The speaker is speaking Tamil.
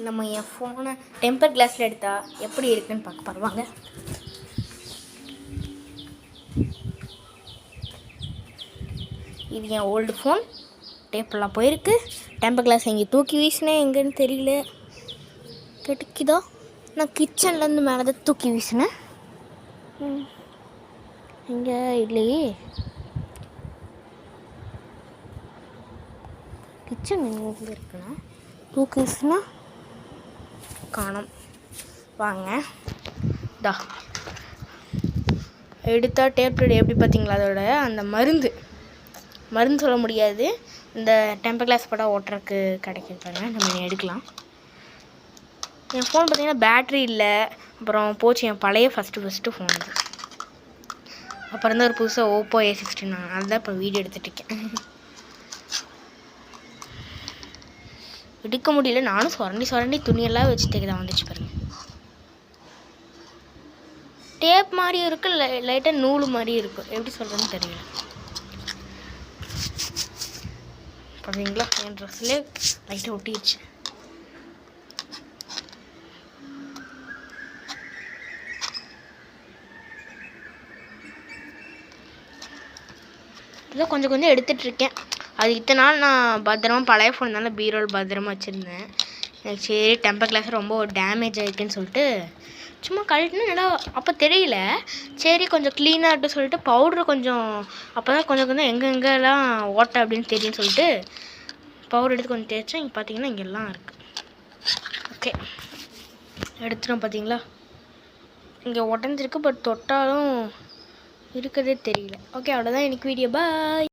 நம்ம என் ஃபோனை டெம்பர் கிளாஸில் எடுத்தால் எப்படி இருக்குன்னு பார்க்க பரவாங்க. இது என் ஓல்டு ஃபோன். டேப்பெல்லாம் போயிருக்கு. டெம்பர் கிளாஸ் எங்கே தூக்கி வீசினேன், எங்கேன்னு தெரியல. கிடைக்குதோ? நான் கிச்சன்லேருந்து மேலே தான் தூக்கி வீசினேன். இங்கே இல்லையே. கிச்சன் எங்கே இருக்குன்னா தூக்கி வீசினா காணோம். வாங்க தா எடுத்தா டேப் எப்படி பார்த்தீங்களா? அதோட அந்த மருந்து சொல்ல முடியாது, இந்த டெம்பர் கிளாஸ் படம் ஓட்டுறதுக்கு கிடைக்கிது பாருங்க. நம்ம எடுக்கலாம். என் ஃபோன் பார்த்தீங்கன்னா பேட்ரி இல்லை, அப்புறம் போச்சு. என் பழைய ஃபஸ்ட்டு ஃபோன் இது. அப்புறம் தான் ஒரு புதுசாக ஓப்போ A16 அதுதான் இப்போ வீடியோ எடுத்துகிட்ருக்கேன். எடுக்க முடியல. நானும் சுரண்டி துணியெல்லாம் வச்சுட்டு தான் வந்துச்சு பாருங்க. டேப் மாதிரியும் இருக்குது, லைட்டாக நூல் மாதிரியும் இருக்கும். எப்படி சொல்கிறேன்னு தெரியல. பார்த்தீங்களா? என் ட்ரெஸ்லேயே லைட்டாக ஒட்டிடுச்சு. இதான் கொஞ்சம் எடுத்துகிட்ருக்கேன். அது இத்தனை நாள் நான் பத்திரமா பழைய ஃபோன் இருந்தாலும் பீரோல் பத்திரமா வச்சுருந்தேன். எனக்கு சரி டெம்பர் கிளாஸ் ரொம்ப டேமேஜ் ஆகிருக்குன்னு சொல்லிட்டு சும்மா கழட்டினா நல்லா அப்போ தெரியல. சரி கொஞ்சம் க்ளீனாக இருக்கும் சொல்லிட்டு பவுட்ரு கொஞ்சம் அப்போ தான் கொஞ்சம் எங்கெங்கெல்லாம் ஓட்டை அப்படின்னு தெரியும்னு சொல்லிட்டு பவுடர் எடுத்து கொஞ்சம் தேய்ச்சேன். இங்கே பார்த்தீங்கன்னா இங்கெல்லாம் இருக்குது. ஓகே எடுத்துட்டோம். பார்த்தீங்களா இங்கே உடஞ்சிருக்கு, பட் தொட்டாலும் இருக்கிறதே தெரியல. ஓகே அவ்வளோதான் எனக்கு வீடியோ. பாய்.